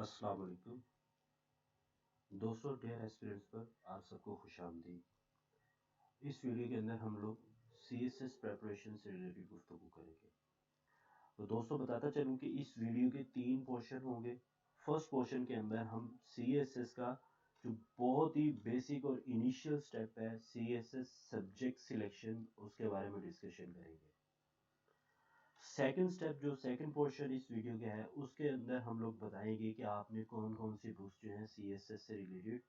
अस्सलाम वालेकुम दोस्तों, डियर एस्पिरेंट्स पर आप सबको खुशामदीद। इस वीडियो के अंदर हम लोग CSS प्रेपरेशन से रिलेटेड गुफ्तगू करेंगे। तो दोस्तों बताता चलूं कि इस वीडियो के 3 पोर्शन होंगे। फर्स्ट पोर्शन के अंदर हम CSS का जो बहुत ही बेसिक और इनिशियल स्टेप है CSS सब्जेक्ट सिलेक्शन, उसके बारे में डिस्कशन करेंगे। सेकंड स्टेप जो सेकंड पोर्शन इस वीडियो का है, उसके अंदर हम लोग बताएंगे कि आपने कौन कौन सी बुक्स जो हैं CSS से रिलेटेड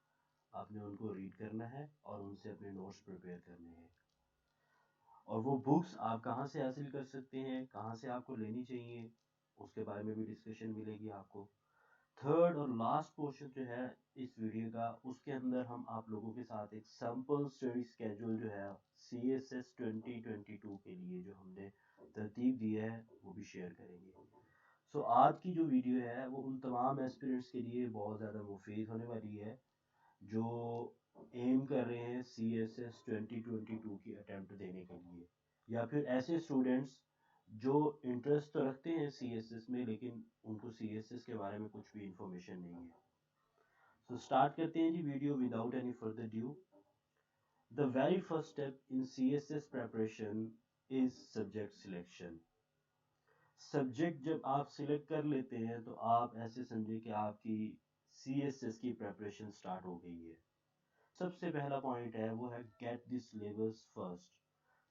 आपने उनको रीड करना है और उनसे अपने नोट्स प्रिपेयर करने हैं। और वो बुक्स आप कहाँ से हासिल कर सकते हैं, कहाँ से आपको लेनी चाहिए, उसके बारे में भी डिस्कशन मिलेगी आपको। थर्ड और लास्ट पोर्शन जो है इस वीडियो का, उसके अंदर हम आप लोगों के साथ एक सैम्पल स्टडी स्केड्यूल जो है CSS 2022 के लिए जो हमने तरतीब दी है वो भी शेयर करेंगे। सो आज की जो वीडियो है वो उन तमाम एस्पिरेंट्स के लिए बहुत ज़्यादा मुफीद होने वाली है जो एम कर रहे हैं CSS 2022 की अटेम्प्ट देने के लिए, या फिर ऐसे स्टूडेंट्स जो इंटरेस्ट तो रखते हैं CSS में लेकिन उनको CSS के बारे में कुछ भी इंफॉर्मेशन नहीं है। सो स्टार्ट करते हैं जी video without any further due. The very first step in CSS preparation is subject selection. Subject जब आप सिलेक्ट कर लेते हैं तो आप ऐसे समझे कि आपकी CSS की प्रेपरेशन स्टार्ट हो गई है। सबसे पहला पॉइंट है वो है गेट दिस सिलेबस फर्स्ट।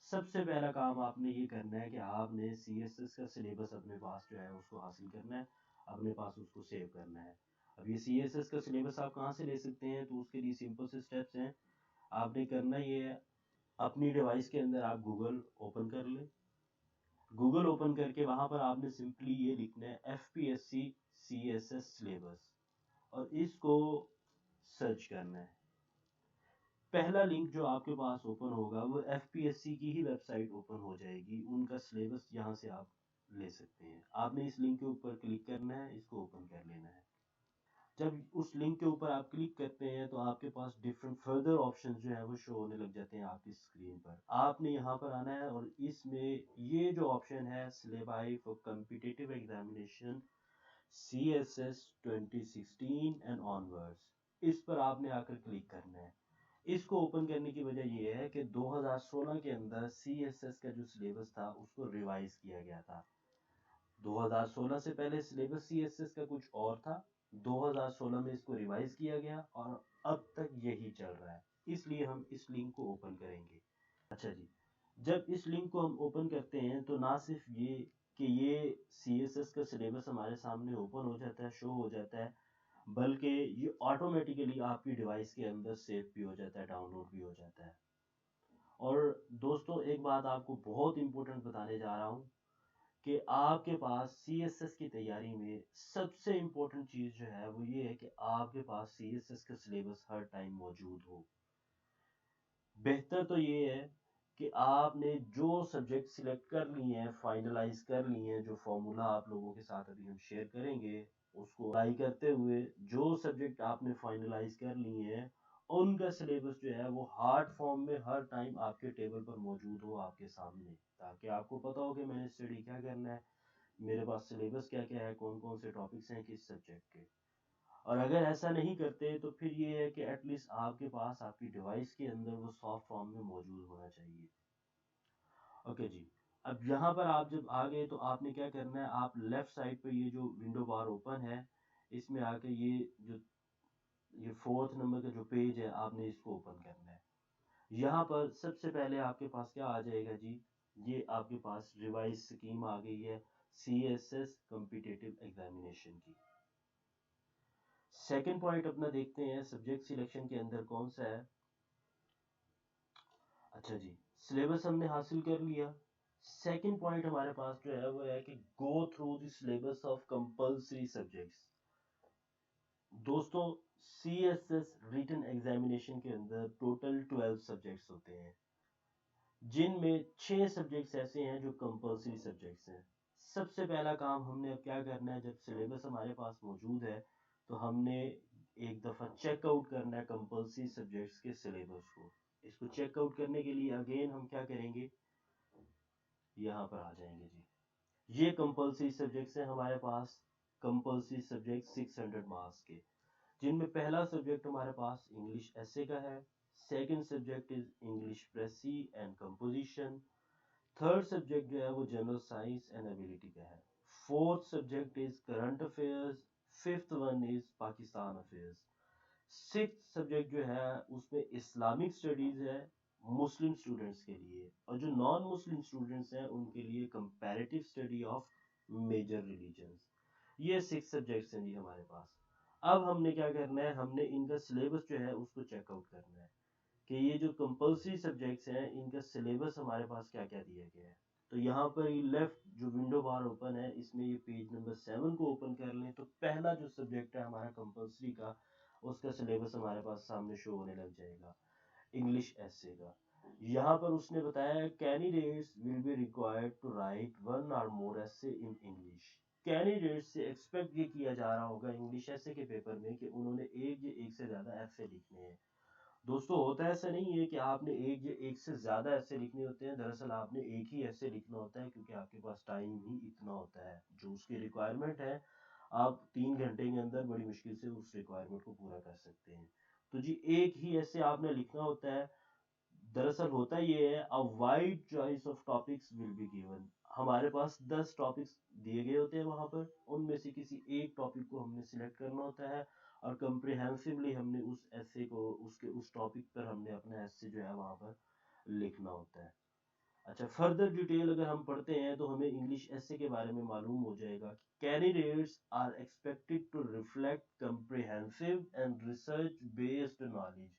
सबसे पहला काम आपने ये करना है कि आपने CSS का सिलेबस अपने पास जो है उसको हासिल करना है, अपने पास उसको सेव करना है। अब ये CSS का सिलेबस आप कहाँ से ले सकते हैं, तो उसके लिए सिंपल से स्टेप्स हैं। आपने करना ये है, अपनी डिवाइस के अंदर आप गूगल ओपन कर लें। गूगल ओपन करके वहां पर आपने सिंपली ये लिखना है FPSC CSS सिलेबस और इसको सर्च करना है। पहला लिंक जो आपके पास ओपन होगा वो FPSC की ही वेबसाइट ओपन हो जाएगी। उनका सिलेबस यहाँ से आप ले सकते हैं। आपने इस लिंक के ऊपर क्लिक करना है, इसको ओपन कर लेना है। जब उस लिंक के ऊपर आप क्लिक करते हैं तो आपके पास डिफरेंट फर्दर ऑप्शंस जो है वो शो होने लग जाते हैं आपकी स्क्रीन पर। आपने यहाँ पर आना है और इसमें ये जो ऑप्शन है syllabi for competitive examination CSS 2016 and onwards, इस पर आपने आकर क्लिक करना है। इसको ओपन करने की वजह यह है कि 2016 के अंदर CSS का जो सिलेबस था उसको रिवाइज किया गया था। 2016 से पहले सिलेबस CSS का कुछ और था, 2016 में इसको रिवाइज किया गया और अब तक यही चल रहा है। इसलिए हम इस लिंक को ओपन करेंगे। अच्छा जी, जब इस लिंक को हम ओपन करते हैं तो ना सिर्फ ये कि ये CSS का सिलेबस हमारे सामने ओपन हो जाता है, शो हो जाता है, बल्कि ये ऑटोमेटिकली आपकी डिवाइस के अंदर सेव भी हो जाता है, डाउनलोड भी हो जाता है। और दोस्तों एक बात आपको बहुत इंपॉर्टेंट बताने जा रहा हूँ कि आपके पास CSS की तैयारी में सबसे इंपॉर्टेंट चीज़ जो है वो ये है कि आपके पास CSS का सिलेबस हर टाइम मौजूद हो। बेहतर तो ये है कि आपने जो सब्जेक्ट सिलेक्ट कर लिए हैं, फाइनलाइज कर लिए हैं, जो फॉर्मूला आप लोगों के साथ अभी हम शेयर करेंगे उसको अप्लाई करते हुए जो सब्जेक्ट आपने फाइनलाइज कर लिए हैं उनका सिलेबस जो है वो हार्ड फॉर्म में हर टाइम आपके टेबल पर मौजूद हो आपके सामने, ताकि आपको पता हो कि मैंने स्टडी क्या करना है, मेरे पास सिलेबस क्या क्या है, कौन कौन से टॉपिक्स हैं किस सब्जेक्ट के। और अगर ऐसा नहीं करते तो फिर ये है कि एटलीस्ट आपके पास आपकी डिवाइस के अंदर वो सॉफ्ट फॉर्म में मौजूद होना चाहिए। ओके जी, अब यहाँ पर आप जब आ गए तो आपने क्या करना है, आप लेफ्ट साइड पे ये जो विंडो बार ओपन है इसमें आके ये 4th नंबर का जो पेज है आपने इसको ओपन करना है। यहाँ पर सबसे पहले आपके पास क्या आ जाएगा जी, ये आपके पास रिवाइज स्कीम आ गई है CSS कॉम्पिटिटिव एग्जामिनेशन की। सेकंड पॉइंट अपना देखते हैं सब्जेक्ट सिलेक्शन के अंदर कौन सा है। अच्छा जी, सिलेबस हमने हासिल कर लिया। सेकंड पॉइंट हमारे पास जो है वो है कि go through the syllabus of compulsory subjects. दोस्तों CSS रिटन एग्जामिनेशन के अंदर टोटल 12 सब्जेक्ट्स होते हैं, जिनमें 6 सब्जेक्ट्स ऐसे हैं जो कंपल्सरी सब्जेक्ट्स हैं। सबसे पहला काम हमने अब क्या करना है, जब सिलेबस हमारे पास मौजूद है तो हमने एक दफ़ा चेकआउट करना है कंपल्सरी सब्जेक्ट्स के सिलेबस को। इसको चेकआउट करने के लिए अगेन हम क्या करेंगे, यहाँ पर आ जाएंगे जी। ये कंपल्सरी सब्जेक्ट्स हैं हमारे पास। कंपल्सरी सब्जेक्ट 600 मार्क्स के, जिनमें पहला सब्जेक्ट हमारे पास इंग्लिश एसे का है, second subject is English precis and composition, third subject जो है वो जनरल साइंस एंड एबिलिटी का है, fourth subject is current affairs, fifth one is Pakistan affairs, sixth subject जो है उसमें इस्लामिक स्टडीज है मुस्लिम स्टूडेंट्स के लिए, और जो नॉन मुस्लिम स्टूडेंट्स हैं उनके लिए comparative study of major religions. ये सिक्स सब्जेक्ट्स हैं जी हमारे पास। अब हमने क्या करना है, हमने इनका सिलेबस जो है उसको चेकआउट करना है कि ये जो कंपल्सरी सब्जेक्ट्स हैं इनका सिलेबस हमारे पास क्या क्या दिया गया है। तो यहाँ पर ये लेफ्ट जो विंडो बार ओपन है इसमें ये पेज नंबर 7 को ओपन कर लें, तो पहला जो सब्जेक्ट है हमारा कंपल्सरी का उसका सिलेबस हमारे पास सामने शो होने लग जाएगा, इंग्लिश एसे का। यहाँ पर उसने बताया candidates will be required to write one और more essay in English. Candidates से एक्सपेक्ट ये किया जा रहा होगा इंग्लिश एसे के पेपर में कि उन्होंने एक से ज्यादा एसे लिखने हैं। दोस्तों होता ऐसा नहीं है कि आपने एक से ज्यादा ऐसे लिखने होते हैं, दरअसल आपने एक ही ऐसे लिखना होता है क्योंकि आपके पास टाइम ही इतना होता है, जो उसकी रिक्वायरमेंट है आप 3 घंटे के अंदर बड़ी मुश्किल से उस रिक्वायरमेंट को पूरा कर सकते हैं। तो जी एक ही ऐसे आपने लिखना होता है। दरअसल होता ये है, a wide choice of topics will be given. हमारे पास 10 टॉपिक्स दिए गए होते हैं वहां पर, उनमें से किसी एक टॉपिक को हमने सिलेक्ट करना होता है और कंप्रिहेंसिवली हमने उस ऐसे को उसके उस टॉपिक पर हमने अपना ऐसे जो है वहां पर लिखना होता है। अच्छा, फर्दर डिटेल अगर हम पढ़ते हैं तो हमें इंग्लिश ऐसे के बारे में मालूम हो जाएगा कि candidates are expected to reflect comprehensive and research based knowledge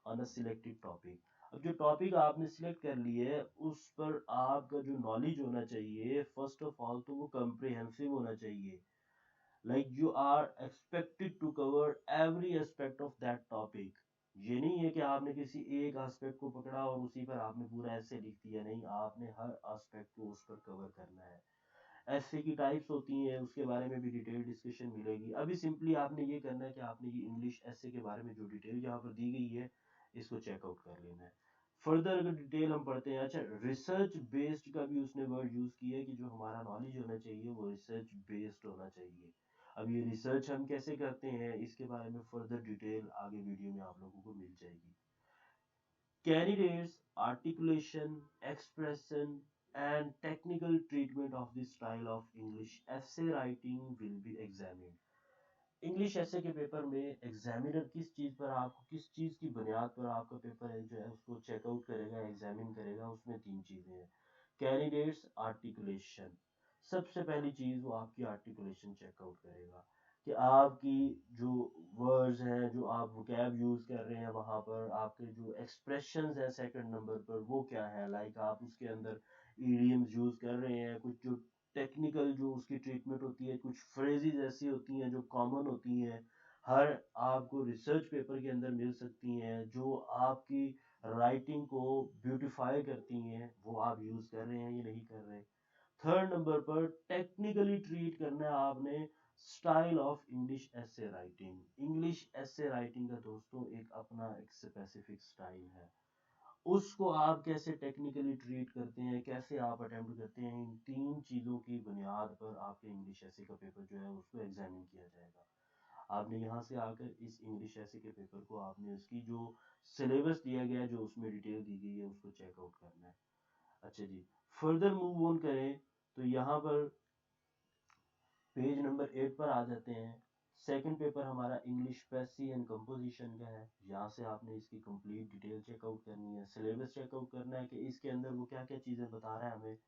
on a selected topic. अब जो टॉपिक आपने सिलेक्ट कर लिए है उस पर आपका जो नॉलेज होना चाहिए फर्स्ट ऑफ ऑल तो वो कंप्रिहेंसिव होना चाहिए, like you are expected to cover every aspect of that topic। ये नहीं है कि आपने किसी एक एस्पेक्ट को पकड़ा और उसी पर आपने पूरा ऐसे लिख दिया, नहीं, आपने हर एस्पेक्ट को उस पर कवर करना है। ऐसे की टाइप्स होती हैं उसके बारे में भी डिटेल डिस्कशन मिलेगी। अभी सिंपली आपने ये करना है कि आपने ये इंग्लिश ऐसे के बारे में जो डिटेल यहाँ पर दी गई है इसको चेकआउट कर लेना है। फर्दर अगर डिटेल हम पढ़ते हैं, अच्छा रिसर्च बेस्ड का भी उसने वर्ड यूज किया है कि जो हमारा नॉलेज होना चाहिए वो रिसर्च बेस्ड होना चाहिए। अब ये रिसर्च हम कैसे करते हैं इसके बारे में फर्दर डिटेल आगे वीडियो में आप लोगों को मिल जाएगी। Candidates articulation, expression and technical treatment of the style of English essay writing will be examined। English ऐसे के पेपर में एग्जामिनर किस चीज पर आपको किस चीज की बुनियाद पर आपका पेपर है जो है उसको चेकआउट करेगा, एग्जामिन करेगा। उसमें 3 चीजें हैं। कैंडिडेट्स आर्टिकुलेशन, सबसे पहली चीज वो आपकी आर्टिकुलेशन चेकआउट करेगा कि आपकी जो वर्ड्स हैं, जो आप वोकैब यूज कर रहे हैं वहां पर, आपके जो एक्सप्रेशंस हैं सेकंड नंबर पर वो क्या है, लाइक आप उसके अंदर ईडियम्स यूज कर रहे हैं, कुछ जो टेक्निकल जो उसकी ट्रीटमेंट होती है, कुछ फ्रेजेस ऐसी होती हैं जो कॉमन होती हैं, हर आपको रिसर्च पेपर के अंदर मिल सकती हैं, जो आपकी राइटिंग को ब्यूटिफाई करती हैं, वो आप यूज कर रहे हैं या नहीं कर रहे। थर्ड नंबर पर टेक्निकली ट्रीट करना है आपने स्टाइल ऑफ इंग्लिश ऐसे राइटिंग। इंग्लिश ऐसे राइटिंग का दोस्तों एक अपना एक स्पेसिफिक स्टाइल है, उसको आप कैसे टेक्निकली ट्रीट करते हैं, कैसे आप अटेम्प्ट करते हैं, इन 3 चीजों की बुनियाद पर आपके इंग्लिश ऐसे का पेपर जो है उसको एग्जामिन किया जाएगा। आपने यहाँ से आकर इस इंग्लिश ऐसे के पेपर को आपने उसकी जो सिलेबस दिया गया है, जो उसमें डिटेल दी गई है, उसको चेकआउट करना है। अच्छा जी, फर्दर मूव ऑन करें तो यहाँ पर पेज नंबर 8 पर आ जाते हैं। सेकंड पेपर हमारा इंग्लिश प्रेसी एंड कंपोजिशन का है। यहाँ से आपने इसकी कंप्लीट डिटेल चेकआउट करनी है, सिलेबस चेकआउट करना है कि इसके अंदर वो क्या क्या चीज़ें बता रहा है हमें,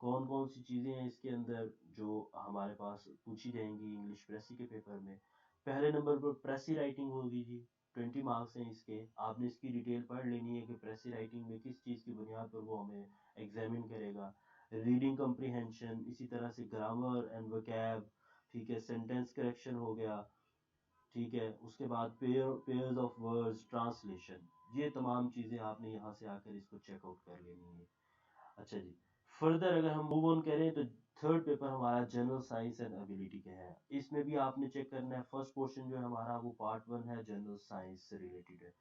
कौन कौन सी चीज़ें हैं इसके अंदर जो हमारे पास पूछी जाएंगी इंग्लिश प्रेसी के पेपर में। पहले नंबर पर प्रेसी राइटिंग होगी जी, 20 मार्क्स हैं इसके। आपने इसकी डिटेल पढ़ लेनी है कि प्रेसी राइटिंग में किस चीज़ की बुनियाद पर वो हमें एग्जामिन करेगा। रीडिंग कम्प्रीहेंशन, इसी तरह से ग्रामर एंड वोकैब, ठीक है, सेंटेंस करेक्शन हो गया, ठीक है, उसके बाद पेयर्स ऑफ वर्ड्स, ट्रांसलेशन, ये तमाम चीज़ें आपने यहाँ से आकर इसको चेकआउट कर लेनी है। अच्छा जी, फर्दर अगर हम मूव ऑन करें तो थर्ड पेपर हमारा जनरल साइंस एंड एबिलिटी का है। इसमें भी आपने चेक करना है, फर्स्ट पोर्शन जो है हमारा वो पार्ट 1 है, जनरल साइंस से रिलेटेड है।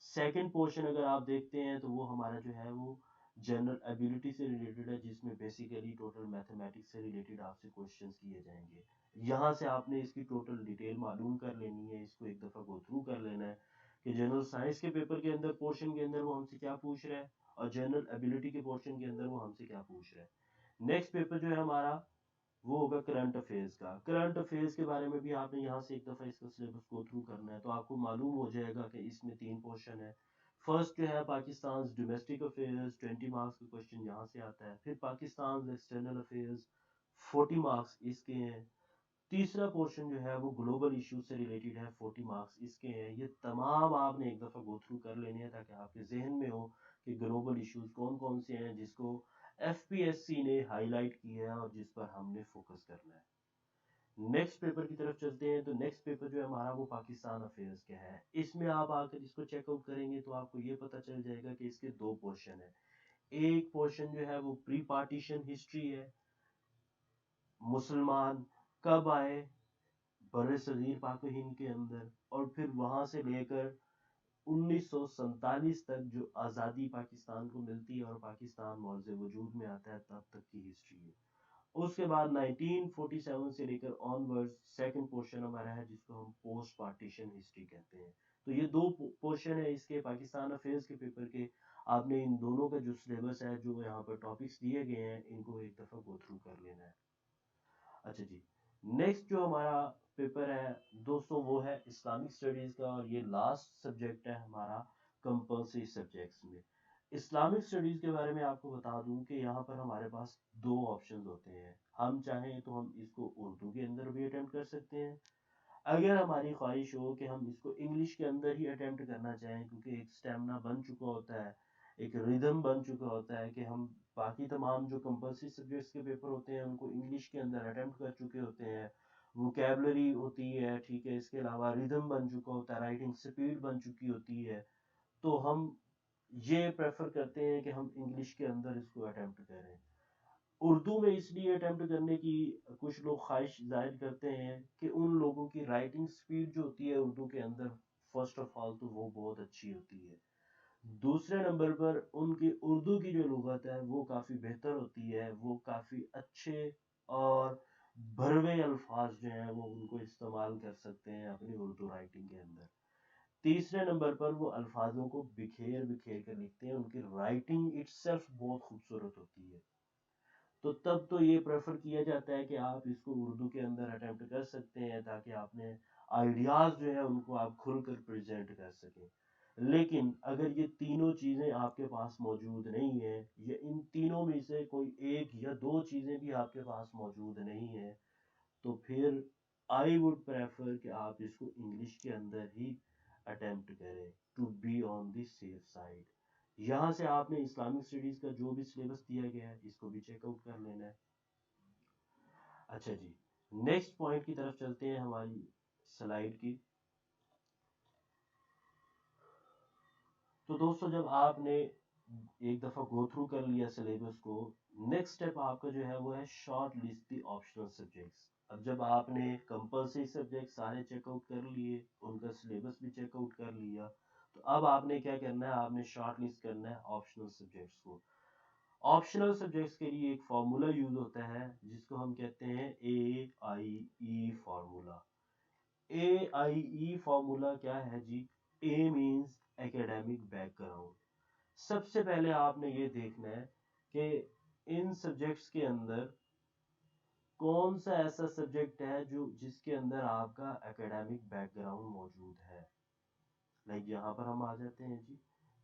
सेकंड पोर्शन अगर आप देखते हैं तो वो हमारा जो है वो जनरल एबिलिटी से रिलेटेड है, जिसमें बेसिकली टोटल मैथमेटिक्स से रिलेटेड आपसे क्वेश्चंस किए जाएंगे। यहाँ से आपने इसकी टोटल डिटेल मालूम कर लेनी है, इसको एक दफ़ा गो थ्रू कर लेना है कि जनरल साइंस के पेपर के अंदर पोर्शन के अंदर वो हमसे क्या पूछ रहा है और जनरल एबिलिटी के पोर्शन के अंदर वो हमसे क्या पूछ रहा है। नेक्स्ट पेपर जो है हमारा वो होगा करंट अफेयर्स का। करंट अफेयर्स के बारे में भी आपने यहाँ से एक दफ़ा इसका सिलेबस गो थ्रू करना है, तो आपको मालूम हो जाएगा कि इसमें 3 पोर्शन है। फर्स्ट जो है पाकिस्तान डोमेस्टिक अफेयर्स, 20 मार्क्स का क्वेश्चन यहाँ से आता है। फिर पाकिस्तान एक्सटर्नल अफेयर्स, 40 मार्क्स इसके हैं। तीसरा पोर्शन जो है वो ग्लोबल इश्यूज से रिलेटेड है, 40 मार्क्स इसके हैं। ये तमाम आपने एक दफ़ा गो थ्रू कर लेने हैं ताकि आपके जहन में हो कि ग्लोबल इश्यूज कौन कौन से हैं जिसको एफपीएससी ने हाईलाइट किया है और जिस पर हमने फोकस करना है। नेक्स्ट पेपर की तरफ चलते हैं। तो नेक्स्ट पेपर जो है हमारा वो पाकिस्तान अफेयर्स का है। इसमें आप आकर इसको चेकआउट करेंगे तो आपको ये पता चल जाएगा कि इसके 2 पोर्शन है। एक पोर्शन जो है वो प्री पार्टीशन हिस्ट्री है, मुसलमान कब आए बड़े सगीर पाक हिंद के अंदर, और फिर वहां से लेकर 1947 तक जो आज़ादी पाकिस्तान को मिलती है और पाकिस्तान मौजे वजूद में आता है तब तक की हिस्ट्री है। उसके बाद 1947 से लेकर ऑनवर्ड्स सेकंड पोर्शन हमारा है जिसको हम पोस्ट पार्टीशन हिस्ट्री कहते हैं। तो ये 2 पोर्शन है इसके पाकिस्तान अफेयर्स के पेपर के। आपने इन दोनों का जो सिलेबस है, जो यहाँ पर टॉपिक्स दिए गए हैं, इनको एक दफ़ा गो थ्रू कर लेना है। अच्छा जी, नेक्स्ट जो हमारा पेपर है दोस्तों वो है इस्लामिक स्टडीज़ का, और ये लास्ट सब्जेक्ट है हमारा कंपल्सरी सब्जेक्ट्स में। इस्लामिक स्टडीज़ के बारे में आपको बता दूं कि यहाँ पर हमारे पास 2 ऑप्शंस होते हैं। हम चाहें तो हम इसको उर्दू के अंदर भी अटेम्प्ट कर सकते हैं। अगर हमारी ख्वाहिश हो कि हम इसको इंग्लिश के अंदर ही अटेम्प्ट करना चाहें, क्योंकि एक स्टेमिना बन चुका होता है, एक रिदम बन चुका होता है कि हम बाकी तमाम जो कंपल्सरी सब्जेक्ट्स के पेपर होते हैं उनको इंग्लिश के अंदर अटेम्प्ट कर चुके होते हैं, वोकैबलरी होती है, ठीक है, इसके अलावा रिदम बन चुका होता है, राइटिंग स्पीड बन चुकी होती है, तो हम ये प्रेफर करते हैं कि हम इंग्लिश के अंदर इसको अटेम्प्ट करें। उर्दू में इसलिए अटेम्प्ट करने की कुछ लोग ख्वाहिश जाहिर करते हैं कि उन लोगों की राइटिंग स्पीड जो होती है उर्दू के अंदर, फर्स्ट ऑफ ऑल तो वो बहुत अच्छी होती है। दूसरे नंबर पर उनकी उर्दू की जो लुगत है वो काफ़ी बेहतर होती है, वो काफ़ी अच्छे और भरवे अल्फाज जो हैं वो उनको इस्तेमाल कर सकते हैं अपनी उर्दू राइटिंग के अंदर। तीसरे नंबर पर वो अल्फाजों को बिखेर बिखेर कर लिखते हैं, उनकी राइटिंग इटसेल्फ बहुत खूबसूरत होती है। तो तब तो ये प्रेफर किया जाता है कि आप इसको उर्दू के अंदर अटेम्प्ट कर सकते हैं ताकि आपने आइडियाज़ जो है उनको आप खुलकर प्रेजेंट कर सकें। लेकिन अगर ये तीनों चीज़ें आपके पास मौजूद नहीं है, या इन तीनों में से कोई एक या दो चीज़ें भी आपके पास मौजूद नहीं है, तो फिर आई वुड प्रेफर कि आप इसको इंग्लिश के अंदर ही अटेम्प्ट करें to be on the safe side. यहाँ से आपने इस्लामिक स्टडीज का जो भी सिलेबस दिया गया है इसको भी चेकआउट कर लेना है। अच्छा जी, नेक्स्ट पॉइंट की तरफ चलते हैं हमारी स्लाइड की। तो दोस्तों जब आपने एक दफ़ा गो थ्रू कर लिया सिलेबस को, नेक्स्ट स्टेप आपका जो है वो है short list the optional subjects. अब जब आपने कंपल्सरी सब्जेक्ट सारे चेकआउट कर लिए, उनका सिलेबस भी चेकआउट कर लिया, तो अब आपने क्या करना है, आपने शॉर्ट लिस्ट करना है ऑप्शनल सब्जेक्ट्स को। ऑप्शनल सब्जेक्ट्स के लिए एक फार्मूला यूज होता है जिसको हम कहते हैं AIE फार्मूला। AIE फार्मूला क्या है जी? ए मींस एकेडमिक बैकग्राउंड। सबसे पहले आपने ये देखना है कि इन सब्जेक्ट्स के अंदर कौन सा ऐसा सब्जेक्ट है जो जिसके अंदर आपका एकेडमिक बैकग्राउंड मौजूद है। लाइक यहाँ पर हम आ जाते हैं जी,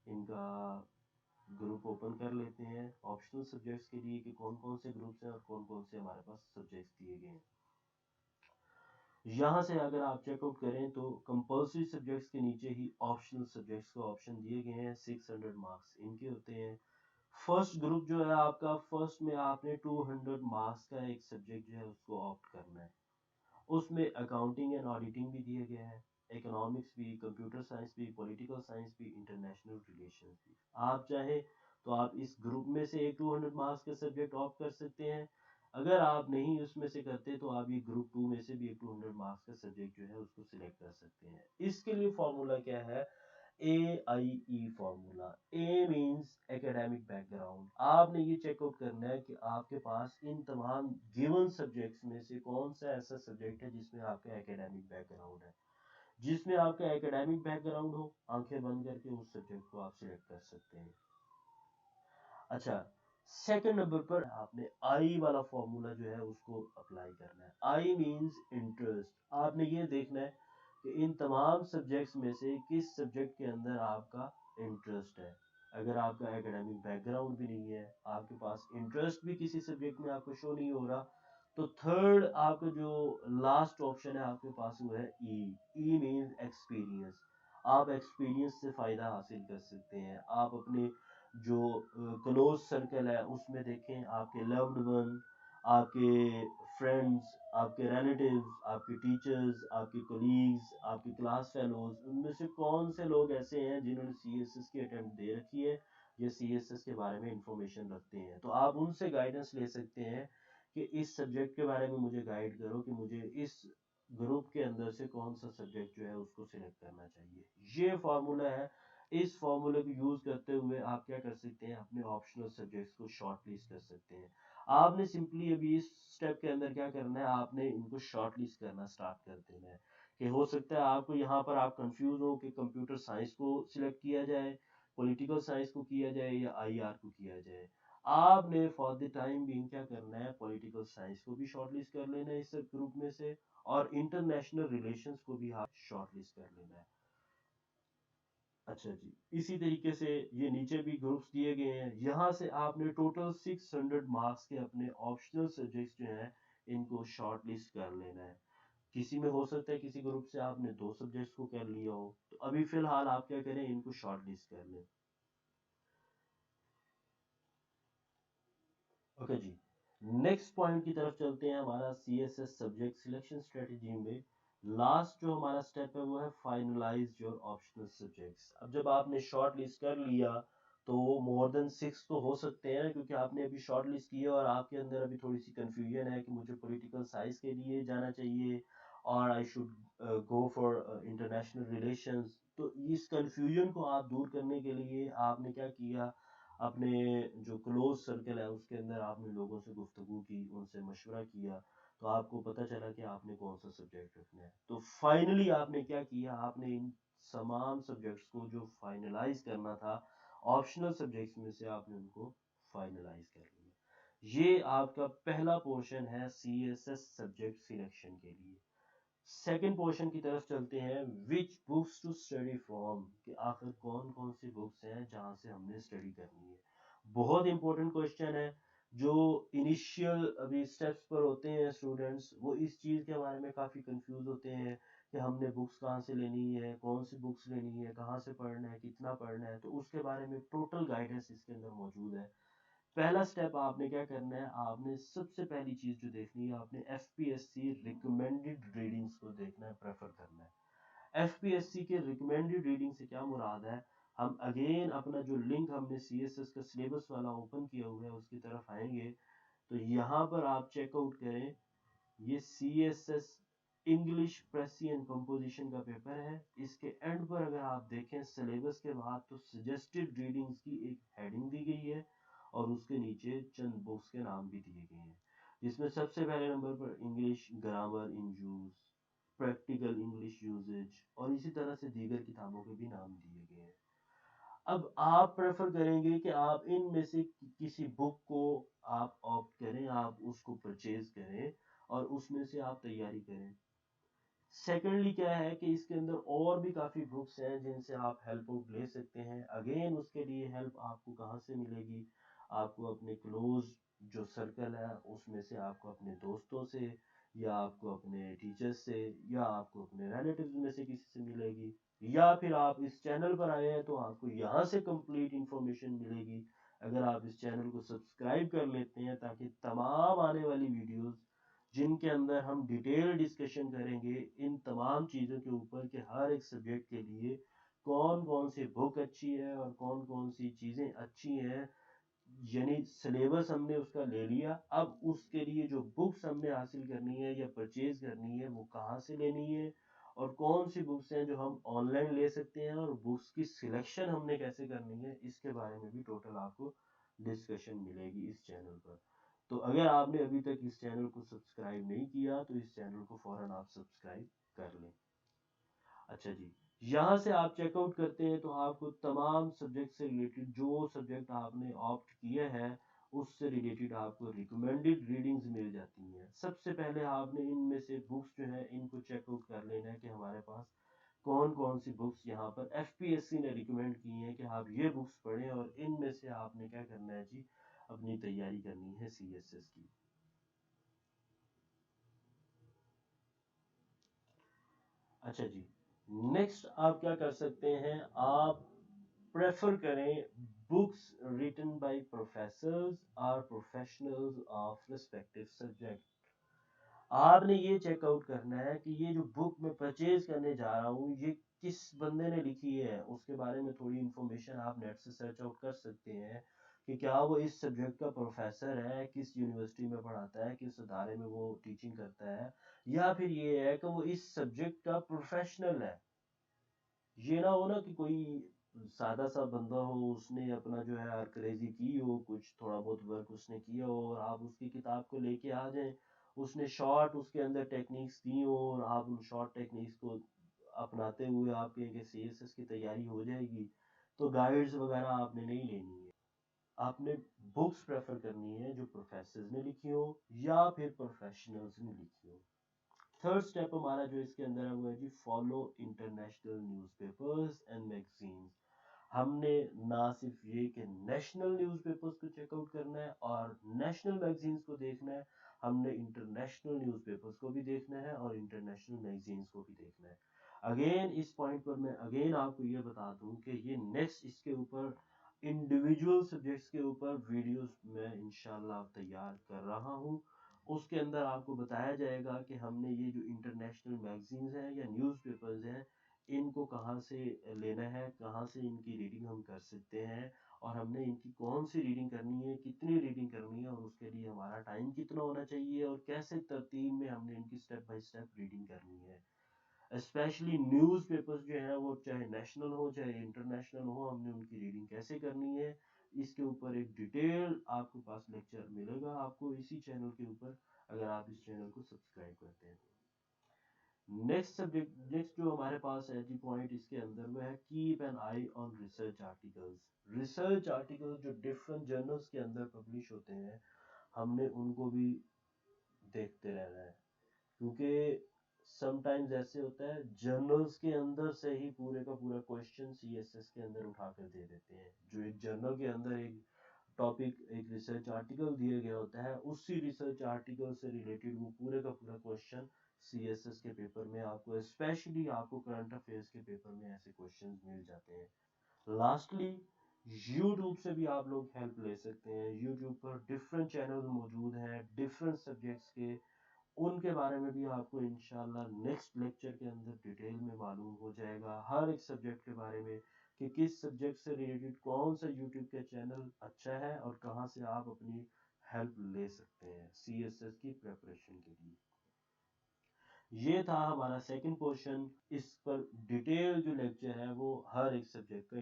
इनका ग्रुप ओपन कर लेते हैं ऑप्शनल सब्जेक्ट्स के लिए कि कौन कौन से ग्रुप्स हैं और कौन कौन से हमारे पास सब्जेक्ट्स दिए गए हैं। यहाँ से अगर आप चेकआउट करें तो कंपल्सरी सब्जेक्ट्स के नीचे ही ऑप्शनल सब्जेक्ट्स को ऑप्शन दिए गए हैं। 600 मार्क्स इनके होते हैं। फर्स्ट ग्रुप जो है आपका, फर्स्ट में आपने 200 मार्क्स का एक सब्जेक्ट जो है उसको ऑप्ट करना है। उसमें अकाउंटिंग एंड ऑडिटिंग भी दिया गया है, इकोनॉमिक्स भी, कंप्यूटर साइंस भी, पॉलिटिकल साइंस भी, इंटरनेशनल रिलेशंस भी। आप चाहे तो आप इस ग्रुप में से एक 200 मार्क्स का सब्जेक्ट ऑप्ट कर सकते हैं। अगर आप नहीं उसमें से करते तो आप ये ग्रुप 2 में से भी एक 200 मार्क्स का सब्जेक्ट जो है उसको सिलेक्ट कर सकते हैं। इसके लिए फॉर्मूला क्या है? AIE formula. A means academic background. आपने ये चेकआउट करना है कि आपके पास इन तमाम गिवन सब्जेक्ट्स में से कौन सा ऐसा सब्जेक्ट है जिसमें आपका एकेडमिक बैकग्राउंड है। जिसमें आपका एकेडमिक बैकग्राउंड हो, आंखें बंद करके उस सब्जेक्ट को आप सिलेक्ट कर सकते हैं। अच्छा, सेकंड नंबर पर आपने आई वाला फॉर्मूला जो है उसको अप्लाई करना है। आई मींस इंटरेस्ट। आपने ये देखना है कि इन तमाम सब्जेक्ट्स में से किस सब्जेक्ट के अंदर आपका इंटरेस्ट है। अगर आपका एकेडमिक बैकग्राउंड भी नहीं है, आपके पास इंटरेस्ट भी किसी सब्जेक्ट में आपको शो नहीं हो रहा, तो थर्ड आपका जो लास्ट ऑप्शन है आपके पास वो है ई। ई मींस एक्सपीरियंस। आप एक्सपीरियंस से फायदा हासिल कर सकते हैं। आप अपने जो क्लोज सर्कल है उसमें देखें, आपके लव्ड वन, आपके फ्रेंड्स, आपके रिलेटिव्स, आपके टीचर्स, आपके कोलीग्स, आपके क्लास फेलोज, उनमें से कौन से लोग ऐसे हैं जिन्होंने सीएसएस की अटेम्प्ट दे रखी है या सीएसएस के बारे में इंफॉर्मेशन रखते हैं। तो आप उनसे गाइडेंस ले सकते हैं कि इस सब्जेक्ट के बारे में मुझे गाइड करो कि मुझे इस ग्रुप के अंदर से कौन सा सब्जेक्ट जो है उसको सिलेक्ट करना चाहिए। ये फॉर्मूला है। इस फॉर्मूले को यूज करते हुए आप क्या कर सकते हैं, अपने ऑप्शनल सब्जेक्ट्स को शॉर्ट लिस्ट कर सकते हैं। आपने सिंपली अभी इस स्टेप के अंदर क्या करना है, आपने इनको शॉर्ट लिस्ट करना स्टार्ट कर देना है। कि हो सकता है आपको यहाँ पर आप कंफ्यूज हो कि कंप्यूटर साइंस को सिलेक्ट किया जाए, पॉलिटिकल साइंस को किया जाए या आईआर को किया जाए। आपने फॉर द टाइम बीइंग क्या करना है, पॉलिटिकल साइंस को भी शॉर्ट लिस्ट कर लेना है इस ग्रुप में से, और इंटरनेशनल रिलेशंस को भी आप शॉर्ट लिस्ट कर लेना है। अच्छा जी, इसी तरीके से ये नीचे भी ग्रुप्स दिए गए हैं। यहाँ से आपने टोटल 600 मार्क्स के अपने ऑप्शनल सब्जेक्ट्स जो हैं इनको शॉर्ट लिस्ट कर लेना है। किसी में हो सकता है किसी ग्रुप से आपने 2 सब्जेक्ट्स को कर लिया हो, तो अभी फिलहाल आप क्या करें, इनको शॉर्ट लिस्ट कर लें। ओके जी, नेक्स्ट पॉइंट की तरफ चलते हैं। हमारा सीएसएस सब्जेक्ट सिलेक्शन स्ट्रेटजी में लास्ट जो हमारा स्टेप है वो है फाइनलाइज योर ऑप्शनल सब्जेक्ट्स। अब जब आपने शॉर्ट लिस्ट कर लिया तो मोर देन 6 तो हो सकते हैं, क्योंकि आपने अभी शॉर्ट लिस्ट किया और आपके अंदर अभी थोड़ी सी कंफ्यूजन है कि मुझे पॉलिटिकल साइंस के लिए जाना चाहिए और I should go for international relations. तो इस कंफ्यूजन को आप दूर करने के लिए आपने क्या किया, अपने जो क्लोज सर्कल है उसके अंदर आपने लोगों से गुफ्तगू की, उनसे मशवरा किया, तो आपको पता चला कि आपने कौन सा सब्जेक्ट रखना है। तो फाइनली आपने क्या किया, आपने इन तमाम सब्जेक्ट्स को जो फाइनलाइज करना था ऑप्शनल सब्जेक्ट्स में से आपने उनको फाइनलाइज कर लिया। ये आपका पहला पोर्शन है सीएसएस सब्जेक्ट सिलेक्शन के लिए। सेकंड पोर्शन की तरफ चलते हैं, which books to study from, कि आखिर कौन कौन सी बुक्स हैं जहां से हमने स्टडी करनी है। बहुत इंपॉर्टेंट क्वेश्चन है। जो इनिशियल अभी स्टेप्स पर होते हैं स्टूडेंट्स, वो इस चीज़ के बारे में काफ़ी कंफ्यूज होते हैं कि हमने बुक्स कहाँ से लेनी है, कौन सी बुक्स लेनी है, कहाँ से पढ़ना है, कितना पढ़ना है। तो उसके बारे में टोटल गाइडेंस इसके अंदर मौजूद है। पहला स्टेप आपने क्या करना है, आपने सबसे पहली चीज जो देखनी है, आपने एफपीएससी रिकमेंडेड रीडिंग्स को देखना है, प्रेफर करना है। एफपीएससी के रिकमेंडेड रीडिंग से क्या मुराद है, हम अगेन अपना जो लिंक हमने सीएसएस का सिलेबस वाला ओपन किया हुआ है उसकी तरफ आएंगे, तो यहाँ पर आप चेकआउट करें, ये CSS English precis and composition का पेपर है। इसके एंड पर अगर आप देखें सिलेबस के बाद, तो सजेस्टेड रीडिंग्स की एक हेडिंग दी गई है और उसके नीचे चंद बुक्स के नाम भी दिए गए हैं, जिसमें सबसे पहले नंबर पर English grammar in use, practical English usages और इसी तरह से दीगर किताबों के भी नाम दिए गए हैं। अब आप प्रेफर करेंगे कि आप इनमें से किसी बुक को आप ऑप्ट करें, आप उसको परचेज करें और उसमें से आप तैयारी करें। सेकेंडली क्या है कि इसके अंदर और भी काफ़ी बुक्स हैं जिनसे आप हेल्प आउट ले सकते हैं। अगेन उसके लिए हेल्प आपको कहाँ से मिलेगी, आपको अपने क्लोज जो सर्कल है उसमें से, आपको अपने दोस्तों से, या आपको अपने टीचर्स से, या आपको अपने रिलेटिव्स में से किसी से मिलेगी, या फिर आप इस चैनल पर आए हैं तो आपको यहाँ से कंप्लीट इंफॉर्मेशन मिलेगी अगर आप इस चैनल को सब्सक्राइब कर लेते हैं, ताकि तमाम आने वाली वीडियोस जिनके अंदर हम डिटेल डिस्कशन करेंगे इन तमाम चीज़ों के ऊपर कि हर एक सब्जेक्ट के लिए कौन कौन सी बुक अच्छी है और कौन कौन सी चीज़ें अच्छी हैं। यानी सिलेबस हमने उसका ले लिया, अब उसके लिए जो बुक्स हमने हासिल करनी है या परचेज करनी है वो कहाँ से लेनी है और कौन सी बुक्स हैं जो हम ऑनलाइन ले सकते हैं और बुक्स की सिलेक्शन हमने कैसे करनी है, इसके बारे में भी टोटल आपको डिस्कशन मिलेगी इस चैनल पर। तो अगर आपने अभी तक इस चैनल को सब्सक्राइब नहीं किया तो इस चैनल को फौरन आप सब्सक्राइब कर लें। अच्छा जी, यहाँ से आप चेकआउट करते हैं तो आपको तमाम सब्जेक्ट से रिलेटेड जो सब्जेक्ट आपने ऑप्ट किए हैं उससे रिलेटेड आपको रिकमेंडेड रीडिंग्स मिल जाती हैं। सबसे पहले आपने इनमें से बुक्स जो है इनको चेकआउट कर लेना है कि हमारे पास कौन कौन सी बुक्स यहाँ पर एफपीएससी ने रिकमेंड की हैं कि आप ये बुक्स पढ़ें, और इनमें से आपने क्या करना है जी, अपनी तैयारी करनी है सीएसएस की। अच्छा जी, नेक्स्ट आप क्या कर सकते हैं, आप प्रेफर करें बुक्स रिटन बाय प्रोफेसर्स और प्रोफेशनल्स ऑफ रिस्पेक्टिव सब्जेक्ट। आपने ये चेकआउट करना है कि ये जो बुक मैं परचेज करने जा रहा हूँ ये किस बंदे ने लिखी है, उसके बारे में थोड़ी इन्फॉर्मेशन आप नेट से सर्च आउट कर सकते हैं कि क्या वो इस सब्जेक्ट का प्रोफेसर है, किस यूनिवर्सिटी में पढ़ाता है, किस अदारे में वो टीचिंग करता है, या फिर ये है कि वो इस सब्जेक्ट का प्रोफेशनल है। ये ना हो ना कि कोई सादा सा बंदा हो, उसने अपना जो है क्रेजी की हो, कुछ थोड़ा बहुत वर्क उसने किया हो और आप उसकी किताब को लेके आ जाएं, उसने शॉर्ट उसके अंदर टेक्निक्स दी हो और आप उन शॉर्ट टेक्निक्स को अपनाते हुए आपके कि सीएसएस की तैयारी हो जाएगी, तो गाइड्स वगैरह आपने नहीं लेनी है। आपने बुक्स प्रेफर करनी है जो प्रोफेसर्स ने लिखी हो या फिर प्रोफेशनल्स ने लिखी हो। थर्ड स्टेप हमारा जो इसके अंदर है वो है जी, follow international newspapers and magazines. हमने ना सिर्फ ये कि नेशनल न्यूज़पेपर्स को चेकआउट करना है और नेशनल मैगजीन्स को देखना है, हमने इंटरनेशनल न्यूज़पेपर्स को भी देखना है और इंटरनेशनल मैगजीन्स को भी देखना है। अगेन इस पॉइंट पर मैं अगेन आपको ये बता दूं कि ये नेक्स्ट इसके ऊपर इंडिविजुअल सब्जेक्ट्स के ऊपर वीडियोस मैं इंशाल्लाह तैयार कर रहा हूँ। उसके अंदर आपको बताया जाएगा कि हमने ये जो इंटरनेशनल मैगजीन्स हैं या न्यूज़पेपर्स हैं इनको कहाँ से लेना है, कहाँ से इनकी रीडिंग हम कर सकते हैं, और हमने इनकी कौन सी रीडिंग करनी है, कितनी रीडिंग करनी है, और उसके लिए हमारा टाइम कितना होना चाहिए, और कैसे तरतीब में हमने इनकी स्टेप बाय स्टेप रीडिंग करनी है। स्पेशली न्यूज़पेपर्स जो है वो चाहे नेशनल हो चाहे इंटरनेशनल हो, हमने उनकी रीडिंग कैसे करनी है, इसके ऊपर एक डिटेल आपके पास लेक्चर मिलेगा आपको इसी चैनल के ऊपर, अगर आप इस चैनल को सब्सक्राइब करते हैं। नेक्स्ट सब्जेक्ट, नेक्स्ट जो हमारे पास है जी पॉइंट इसके अंदर वो है keep an I on research articles. Research articles जो डिफरेंट जर्नल्स के अंदर पब्लिश होते हैं हमने उनको भी देखते रहना है, क्योंकि समटाइम्स ऐसे होता है जर्नल्स के अंदर से ही पूरे का पूरा क्वेश्चन सीएसएस के अंदर उठा कर दे देते हैं। जो एक जर्नल के अंदर एक टॉपिक एक रिसर्च आर्टिकल दिया गया होता है, उसी रिसर्च आर्टिकल से रिलेटेड वो पूरे का पूरा क्वेश्चन सीएसएस के पेपर में आपको, स्पेशली आपको करंट अफेयर्स के पेपर में ऐसे क्वेश्चंस मिल जाते हैं। लास्टली यूट्यूब से भी आप लोग हेल्प ले सकते हैं। यूट्यूब पर डिफरेंट चैनल मौजूद हैं डिफरेंट सब्जेक्ट्स के, उनके बारे में भी आपको इंशाल्लाह नेक्स्ट लेक्चर के अंदर डिटेल में मालूम हो जाएगा हर एक सब्जेक्ट के बारे में कि किस सब्जेक्ट से रिलेटेड कौन सा यूट्यूब का चैनल अच्छा है और कहां से आप अपनी हेल्प ले सकते हैं सीएसएस की प्रिपरेशन के लिए। ये था हमारा सेकंड पोर्शन। इस पर डिटेल जो लेक्चर है वो हर एक सब्जेक्ट का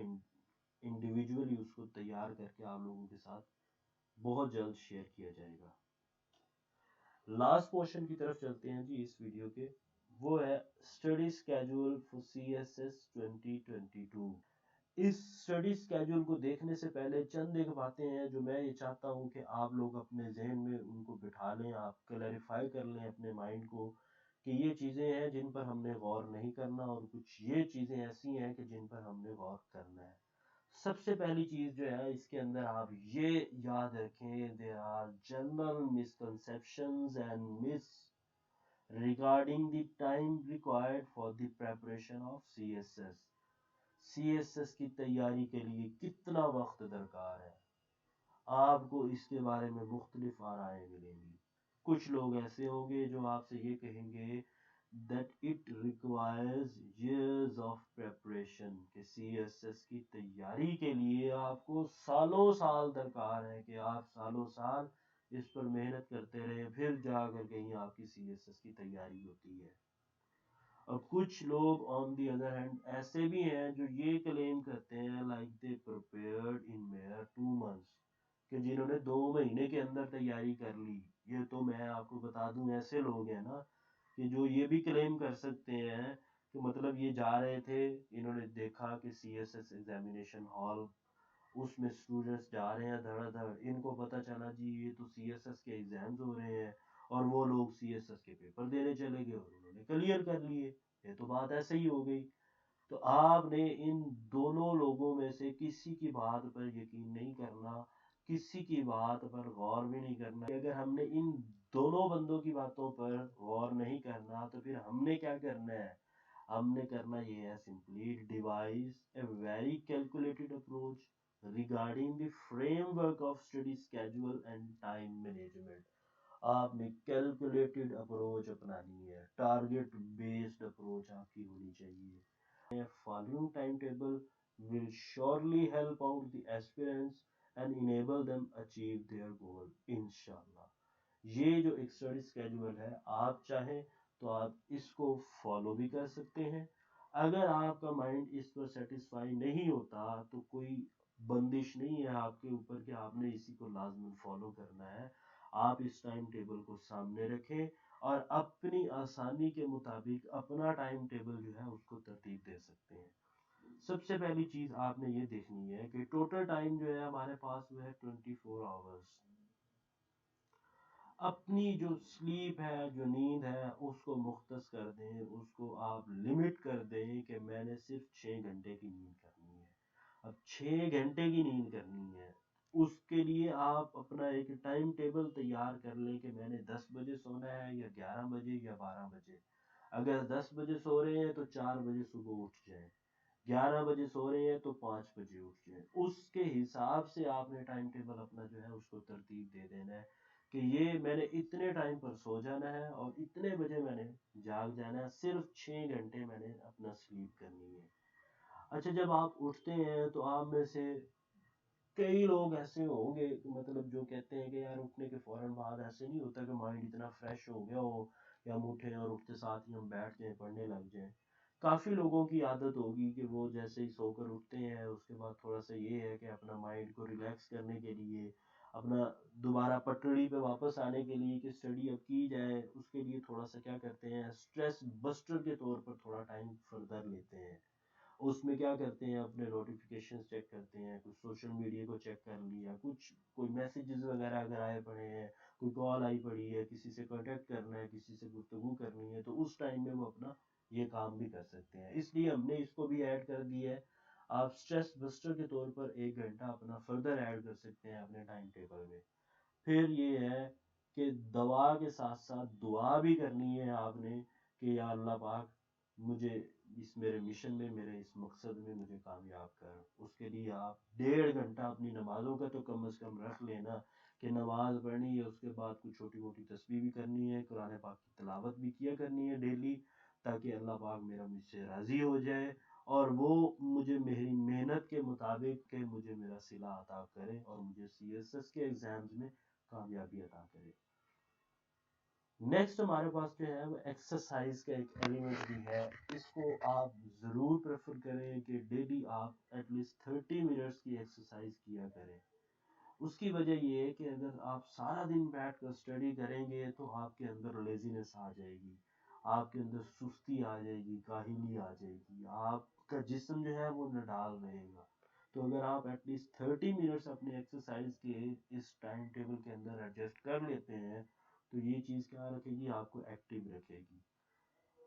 इंडिविजुअली उसको तैयार करके आप लोगों के साथ बहुत जल्द शेयर किया जाएगा। लास्ट पोर्शन की तरफ चलते हैं जी इस वीडियो के, वो है स्टडी स्केड्यूल फॉर सीएसएस 2022। इस स्टडी स्केड्यूल को देखने से पहले चंद एक बातें हैं जो मैं ये चाहता हूं कि आप लोग अपने जहन में उनको बिठा लें, आप क्लैरिफाई कर लें अपने माइंड को कि ये चीज़ें हैं जिन पर हमने गौर नहीं करना और कुछ ये चीज़ें ऐसी हैं कि जिन पर हमने गौर करना है। सबसे पहली चीज जो है इसके अंदर आप ये याद रखें, there are general misconceptions and myths regarding the time required for the preparation of CSS. CSS की तैयारी के लिए कितना वक्त दरकार है, आपको इसके बारे में मुख्तलिफ आराएं मिलेंगी। कुछ लोग ऐसे होंगे जो आपसे ये कहेंगे that it requires years of preparation, कि सीएसएस की तैयारी के लिए आपको सालों साल दरकार है कि आप सालों साल इस पर मेहनत करते रहे फिर जाकर कहीं आपकी सीएसएस की तैयारी होती है। और कुछ लोग ऑन दी अदर हैंड ऐसे भी हैं जो ये क्लेम करते हैं like they prepared in mayor 2 months, कि जिन्होंने 2 महीने के अंदर तैयारी कर ली। ये तो मैं आपको बता दूं ऐसे लोग हैं ना कि जो ये भी क्लेम कर सकते हैं कि मतलब ये जा रहे थे, इन्होंने देखा कि सीएसएस एग्जामिनेशन हॉल, उसमें स्टूडेंट्स जा रहे हैं धड़ाधड़, इनको पता चला जी ये तो सीएसएस के एग्जाम्स हो रहे हैं, और वो लोग सीएसएस के पेपर देने चले गए और उन्होंने क्लियर कर लिए। ये तो बात ऐसे ही हो गई। तो आपने इन दोनों लोगों में से किसी की बात पर यकीन नहीं करना, किसी की बात पर गौर भी नहीं करना। अगर हमने इन दोनों बंदों की बातों पर गौर नहीं करना तो फिर हमने क्या करना है? हमने करना ये है, simply device a very calculated approach regarding the framework of study schedule and time management. आपने कैलकुलेटेड अप्रोच अपनानी है, टारगेट बेस्ड अप्रोच आपकी होनी चाहिए। Following timetable will surely help out the aspirants and enable them achieve their goal इंशाल्लाह। ये जो एक स्टडी स्केड्यूल है, आप चाहें तो आप इसको फॉलो भी कर सकते हैं। अगर आपका माइंड इस पर सेटिस्फाई नहीं होता तो कोई बंदिश नहीं है आपके ऊपर कि आपने इसी को लाजमन फॉलो करना है। आप इस टाइम टेबल को सामने रखें और अपनी आसानी के मुताबिक अपना टाइम टेबल जो है उसको तरतीब दे सकते हैं। सबसे पहली चीज आपने ये देखनी है कि टोटल टाइम जो है हमारे पास वो है 24 आवर्स। अपनी जो स्लीप है, जो नींद है, उसको मुख्तस कर दें, उसको आप लिमिट कर दें कि मैंने सिर्फ 6 घंटे की नींद करनी है। अब 6 घंटे की नींद करनी है, उसके लिए आप अपना एक टाइम टेबल तैयार कर लें कि मैंने 10 बजे सोना है या 11 बजे या 12 बजे। अगर 10 बजे सो रहे हैं तो 4 बजे सुबह उठ जाएं, 11 बजे सो रहे हैं तो 5 बजे उठ जाएं। उसके हिसाब से आपने टाइम टेबल अपना जो है उसको तरतीब दे देना है कि ये मैंने इतने टाइम पर सो जाना है और इतने बजे मैंने जाग जाना है, सिर्फ 6 घंटे मैंने अपना स्लीप करनी है। अच्छा, जब आप उठते हैं तो आप में से कई लोग ऐसे होंगे कि मतलब जो कहते हैं कि यार उठने के फौरन बाद ऐसे नहीं होता कि माइंड इतना फ्रेश हो गया हो कि हम उठे और उठते साथ ही हम बैठ जाएं, पढ़ने लग जाएं। काफ़ी लोगों की आदत होगी कि वो जैसे ही सोकर उठते हैं उसके बाद थोड़ा सा ये है कि अपना माइंड को रिलैक्स करने के लिए, अपना दोबारा पटड़ी पे वापस आने के लिए कि स्टडी अब की जाए, उसके लिए थोड़ा सा क्या करते हैं, स्ट्रेस बस्टर के तौर पर थोड़ा टाइम फर्दर लेते हैं। उसमें क्या करते हैं, अपने नोटिफिकेशंस चेक करते हैं, कुछ सोशल मीडिया को चेक कर लिया, कुछ कोई मैसेजेस वगैरह अगर आए पड़े हैं, कोई कॉल आई पड़ी है, किसी से कांटेक्ट करना है, किसी से गुफ्तगू करनी है, तो उस टाइम में वो अपना ये काम भी कर सकते हैं। इसलिए हमने इसको भी ऐड कर दिया है। आप स्ट्रेस बस्टर के तौर पर 1 घंटा अपना फर्दर ऐड कर सकते हैं अपने टाइम टेबल में। फिर ये है कि दवा के साथ साथ दुआ भी करनी है आपने कि या अल्लाह पाक मुझे इस मेरे मिशन में, मेरे इस मकसद में मुझे कामयाब कर। उसके लिए आप 1.5 घंटा अपनी नमाजों का तो कम से कम रख लेना कि नमाज पढ़नी है, उसके बाद कुछ छोटी मोटी तस्बीह भी करनी है, कुरान पाक की तिलावत भी किया करनी है डेली, ताकि अल्लाह पाक मेरा मुझसे राज़ी हो जाए और वो मुझे मेरी मेहनत के मुताबिक के मुझे मेरा सिला अता करे और मुझे सीएसएस के एग्ज़ाम्स में कामयाबी अता करे। नेक्स्ट हमारे पास जो है वो एक्सरसाइज का एक एलिमेंट भी है। इसको आप ज़रूर प्रेफर करें कि डेली आप एटलीस्ट 30 मिनट्स की एक्सरसाइज किया करें। उसकी वजह ये है कि अगर आप सारा दिन बैठ कर स्टडी करेंगे तो आपके अंदर लेजीनेस आ जाएगी, आपके अंदर सुस्ती आ जाएगी, काहिली आ जाएगी, आपका जिस्म जो है वो नडाल रहेगा। तो अगर आप एटलीस्ट 30 मिनट्स अपने एक्सरसाइज के इस टाइम टेबल के अंदर एडजस्ट कर लेते हैं तो ये चीज़ क्या रखेगी, आपको एक्टिव रखेगी।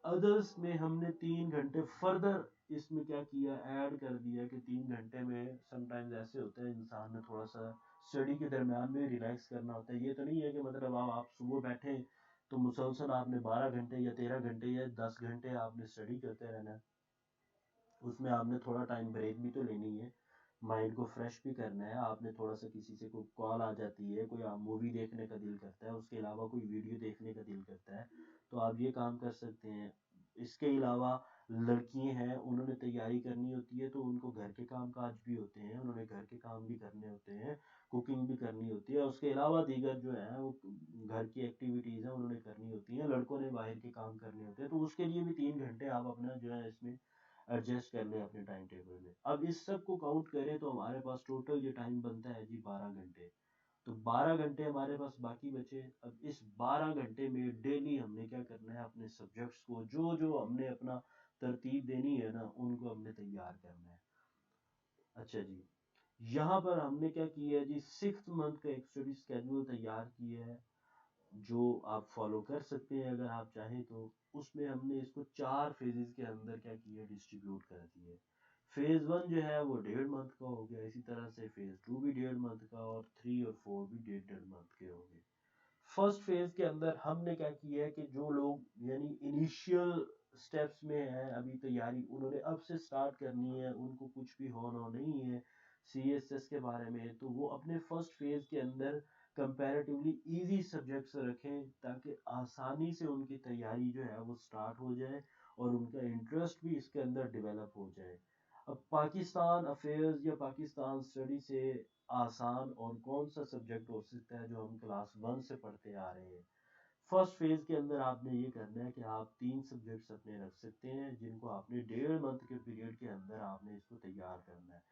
अदर्स में हमने 3 घंटे फर्दर इसमें क्या किया, ऐड कर दिया कि 3 घंटे में समटाइम्स ऐसे होता है इंसान ने थोड़ा सा स्टडी के दरम्यान में रिलैक्स करना होता है। ये तो नहीं है कि मतलब आप सुबह बैठे तो मुसलसल आपने 12 घंटे या 13 घंटे या 10 घंटे आपने स्टडी करते रहना है। उसमें आपने थोड़ा टाइम ब्रेक भी तो लेनी है, माइंड को फ्रेश भी करना है। आपने थोड़ा सा किसी से कोई कॉल आ जाती है, कोई आप मूवी देखने का दिल करता है, उसके अलावा कोई वीडियो देखने का दिल करता है, तो आप ये काम कर सकते हैं। इसके अलावा लड़कियां हैं, उन्होंने तैयारी करनी होती है, तो उनको घर के काम काज भी होते हैं, उन्होंने घर के काम भी करने होते हैं, कुकिंग भी करनी होती है, उसके अलावा दीगर जो है वो घर की एक्टिविटीज़ हैं उन्होंने करनी होती हैं, लड़कों ने बाहर के काम करने होते हैं, तो उसके लिए भी 3 घंटे आप अपना जो है इसमें एडजस्ट कर लें अपने टाइम टेबल में। अब इस सब को काउंट करें तो हमारे पास टोटल ये टाइम बनता है जी 12 घंटे। तो 12 घंटे हमारे पास बाकी बचे। अब इस 12 घंटे में डेली हमने क्या करना है, अपने सब्जेक्ट्स को जो जो हमने अपना तरतीब देनी है ना, उनको हमने तैयार करना है। अच्छा जी, यहाँ पर हमने क्या किया है जी, 6th मंथ का एक स्टडी स्केड्यूल तैयार किया है, जो आप फॉलो कर सकते हैं अगर आप चाहें तो। उसमें हमने इसको 4 फेजेस के अंदर क्या किया, डिस्ट्रीब्यूट कर दिया है। फेज 1 जो है वो 1.5 मंथ का हो गया, इसी तरह से फेज 2 भी 1.5 मंथ का, और 3 और 4 भी 1.5 मंथ के हो गए। फर्स्ट फेज के अंदर हमने क्या किया है कि जो लोग यानी इनिशियल स्टेप्स में है अभी तैयारी, उन्होंने अब से स्टार्ट करनी है, उनको कुछ भी हो ना नहीं है सीएसएस के बारे में, तो वो अपने फर्स्ट फेज के अंदर कंपैरेटिवली इजी सब्जेक्ट्स रखें, ताकि आसानी से उनकी तैयारी जो है वो स्टार्ट हो जाए और उनका इंटरेस्ट भी इसके अंदर डेवलप हो जाए। अब पाकिस्तान अफेयर्स या पाकिस्तान स्टडी से आसान और कौन सा सब्जेक्ट हो सकता है जो हम क्लास 1 से पढ़ते आ रहे हैं। फर्स्ट फेज के अंदर आपने ये करना है कि आप 3 सब्जेक्ट्स अपने रख सकते हैं, जिनको आपने 1.5 मंथ के पीरियड के अंदर आपने इसको तैयार करना है।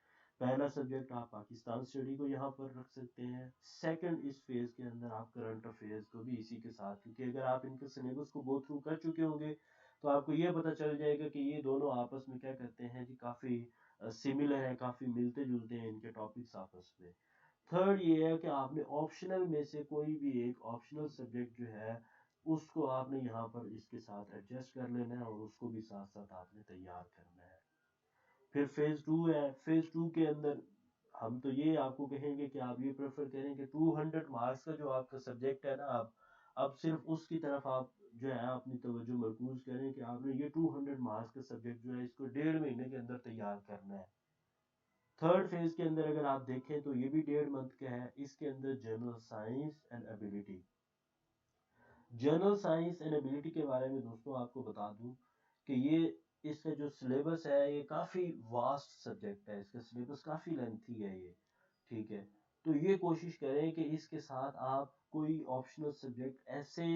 पहला सब्जेक्ट आप पाकिस्तान स्टडी को यहाँ पर रख सकते हैं। सेकंड, इस फेज के अंदर आप करंट अफेयर्स को भी इसी के साथ, क्योंकि अगर आप इनके सिलेबस को गो थ्रू कर चुके होंगे तो आपको ये पता चल जाएगा कि ये दोनों आपस में क्या करते हैं कि काफ़ी सिमिलर है, काफ़ी मिलते जुलते हैं इनके टॉपिक्स आपस में। थर्ड ये है कि आपने ऑप्शनल में से कोई भी एक ऑप्शनल सब्जेक्ट जो है उसको आपने यहाँ पर इसके साथ एडजस्ट कर लेना है और उसको भी साथ साथ आपने तैयार करना है। फिर फेज 2 है, फेज 2 के अंदर हम तो ये आपको कहेंगे कि आप ये प्रेफर करें कि 200 मार्क्स का जो आपका सब्जेक्ट है ना, आप अब सिर्फ उसकी तरफ आप जो है अपनी तवज्जो मरकूज करें कि आपने ये 200 मार्क्स का सब्जेक्ट जो है इसको 1.5 महीने के अंदर तैयार करना है। थर्ड फेज के अंदर अगर आप देखें तो ये भी 1.5 मंथ का है, इसके अंदर general science and ability. General science and ability के बारे में दोस्तों आपको बता दूं कि ये इसका जो सिलेबस है ये काफ़ी वास्ट सब्जेक्ट है, इसका सिलेबस काफ़ी लेंथी है ये, ठीक है। तो ये कोशिश करें कि इसके साथ आप कोई ऑप्शनल सब्जेक्ट ऐसे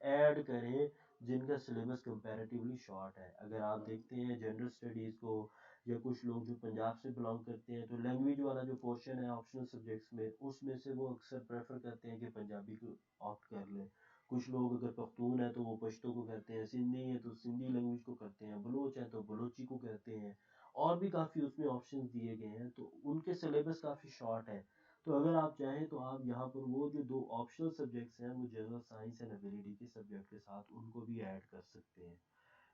ऐड करें जिनका सिलेबस कंपैरेटिवली शॉर्ट है। अगर आप देखते हैं जनरल स्टडीज़ को, या कुछ लोग जो पंजाब से बिलोंग करते हैं, तो लैंग्वेज वाला जो पोर्शन है ऑप्शनल सब्जेक्ट्स में, उसमें से वो अक्सर प्रेफर करते हैं कि पंजाबी को ऑप्ट कर लें। कुछ लोग अगर पख्तून है तो वो पश्तो को करते हैं, सिंधी है तो सिंधी लैंग्वेज को करते हैं, बलोच है तो बलोची को करते हैं, और भी काफ़ी उसमें ऑप्शंस दिए गए हैं, तो उनके सिलेबस काफ़ी शॉर्ट है। तो अगर आप चाहें तो आप यहाँ पर वो जो 2 ऑप्शनल सब्जेक्ट्स हैं वो जनरल साइंस एंड एबिलिटी के सब्जेक्ट के साथ उनको भी ऐड कर सकते हैं।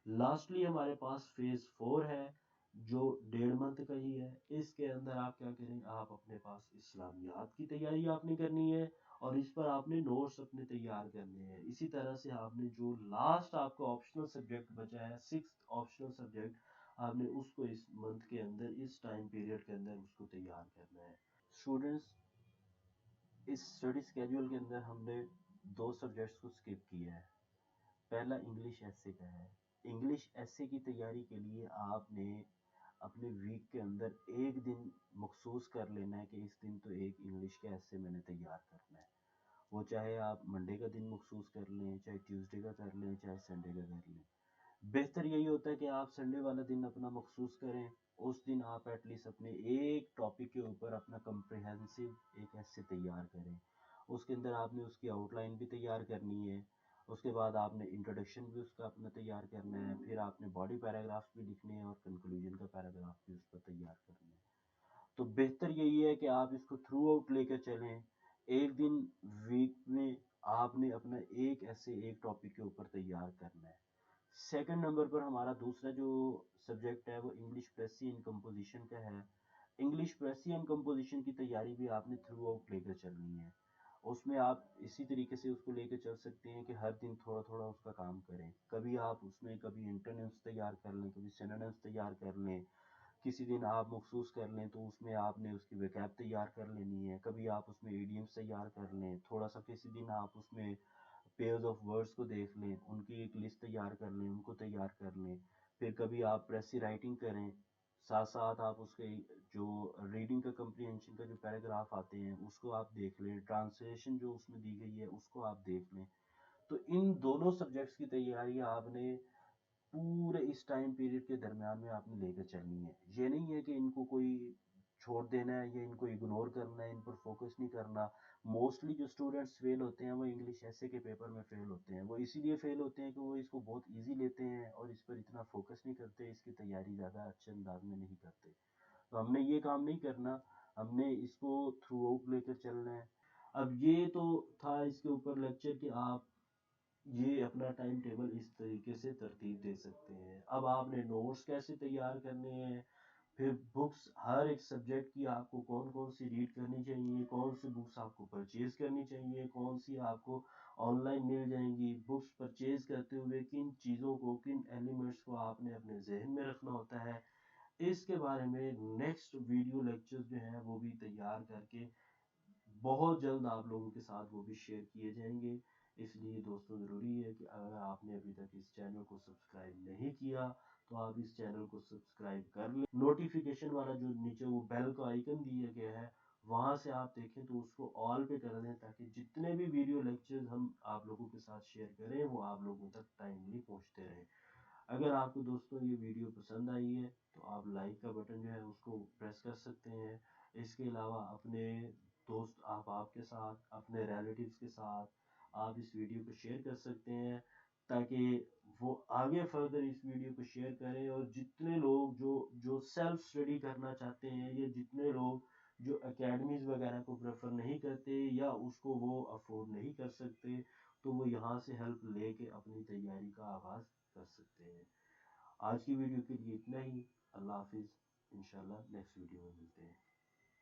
लास्टली हमारे पास फेज 4 है, जो 1.5 मंथ का ही है। इसके अंदर आप क्या करें, आप अपने पास इस्लामियात की तैयारी आपने करनी है और इस पर आपने नोट्स अपने तैयार करने हैं। इसी तरह से आपने जो लास्ट आपका ऑप्शनल सब्जेक्ट बचा है, 6th ऑप्शनल सब्जेक्ट, आपने उसको इस मंथ के अंदर, इस टाइम पीरियड के अंदर उसको तैयार करना है। स्टूडेंट्स, इस स्टडी स्केड्यूल के अंदर हमने 2 सब्जेक्ट्स को स्किप किया है। पहला इंग्लिश एसे का है। इंग्लिश एसे की तैयारी के लिए आपने अपने वीक के अंदर एक दिन मखसूस कर लेना है कि इस दिन तो एक इंग्लिश का एसे मैंने तैयार करना है। वो चाहे आप मंडे का दिन मखसूस कर लें, चाहे ट्यूसडे का कर लें, चाहे संडे का कर लें। बेहतर यही होता है कि आप संडे वाला दिन अपना मखसूस करें। उस दिन आप एटलीस्ट अपने एक टॉपिक के ऊपर अपना कंप्रिहेंसिव एक ऐसे तैयार करें। उसके अंदर आपने उसकी आउटलाइन भी तैयार करनी है, उसके बाद आपने इंट्रोडक्शन भी उसका अपना तैयार करना है, फिर आपने बॉडी पैराग्राफ्स भी लिखने हैं और कंक्लूजन का पैराग्राफ भी उस पर तैयार करना है। तो बेहतर यही है कि आप इसको थ्रू आउट लेकर चलें। एक दिन वीक में आपने अपना एक ऐसे एक टॉपिक के ऊपर तैयार करना है। सेकंड नंबर पर हमारा दूसरा जो सब्जेक्ट है वो इंग्लिश प्रेसी एंड कंपोजिशन का है। इंग्लिश प्रेसी एंड कंपोजिशन की तैयारी भी आपने थ्रू आउट लेकर चलनी है। उसमें आप इसी तरीके से उसको लेकर चल सकते हैं कि हर दिन थोड़ा थोड़ा उसका काम करें। कभी आप उसमें कभी इंटरनेम्स तैयार कर लें, कभी सिनोनिम्स तैयार कर लें, किसी दिन आप मखसूस कर लें तो उसमें आपने उसकी वैकैब तैयार कर लेनी है, कभी आप उसमें ईडियम्स तैयार कर लें, थोड़ा सा किसी दिन आप उसमें पेयर्स ऑफ वर्ड्स को देख लें, उनकी एक लिस्ट तैयार कर लें, उनको तैयार कर लें। फिर कभी आप प्रेसी राइटिंग करें, साथ साथ आप उसके जो रीडिंग का कम्प्रीहेंशन का जो पैराग्राफ आते हैं उसको आप देख लें, ट्रांसलेशन जो उसमें दी गई है उसको आप देख लें। तो इन दोनों सब्जेक्ट्स की तैयारी आपने पूरे इस टाइम पीरियड के दरमियान में आपने लेकर चलनी है। ये नहीं है कि इनको कोई छोड़ देना है या इनको इग्नोर करना है, इन पर फोकस नहीं करना। मोस्टली जो स्टूडेंट्स फेल होते हैं वो इंग्लिश ऐसे के पेपर में फेल होते हैं। वो इसीलिए फेल होते हैं कि वो इसको बहुत इजी लेते हैं और इस पर इतना फोकस नहीं करते, इसकी तैयारी ज़्यादा अच्छे अंदाज में नहीं करते। तो हमने ये काम नहीं करना, हमने इसको थ्रू आउट लेकर चलना है। अब ये तो था इसके ऊपर लेक्चर कि आप ये अपना टाइम टेबल इस तरीके से तरतीब दे सकते हैं। अब आपने नोट्स कैसे तैयार करने हैं, फिर बुक्स हर एक सब्जेक्ट की आपको कौन कौन सी रीड करनी चाहिए, कौन सी बुक्स आपको परचेज करनी चाहिए, कौन सी आपको ऑनलाइन मिल जाएंगी। बुक्स परचेज करते हुए किन चीज़ों को, किन एलिमेंट्स को आपने अपने जहन में रखना होता है, इसके बारे में नेक्स्ट वीडियो लेक्चर्स जो हैं वो भी तैयार करके बहुत जल्द आप लोगों के साथ वो भी शेयर किए जाएंगे। इसलिए दोस्तों ज़रूरी है कि अगर आपने अभी तक इस चैनल को सब्सक्राइब नहीं किया तो आप इस चैनल को सब्सक्राइब कर लें। नोटिफिकेशन वाला जो नीचे वो बेल का आइकन दिया गया है वहां से आप देखें तो उसको ऑल पे कर दें, ताकि जितने भी वीडियो लेक्चर्स हम आप लोगों के साथ शेयर करें वो आप लोगों तक टाइमली पहुंचते रहें। अगर आपको दोस्तों ये वीडियो पसंद आई है तो आप लाइक का बटन जो है उसको प्रेस कर सकते हैं। इसके अलावा अपने दोस्त आप के साथ, अपने रिलेटिव्स के साथ आप इस वीडियो को शेयर कर सकते हैं, ताकि वो आगे फर्दर इस वीडियो को शेयर करें। और जितने लोग जो जो सेल्फ स्टडी करना चाहते हैं या जितने लोग जो एकेडमीज वगैरह को प्रेफर नहीं करते या उसको वो अफोर्ड नहीं कर सकते, तो वो यहाँ से हेल्प लेके अपनी तैयारी का आगाज़ कर सकते हैं। आज की वीडियो के लिए इतना ही। अल्लाह हाफिज़। इंशाल्लाह नेक्स्ट वीडियो में मिलते हैं।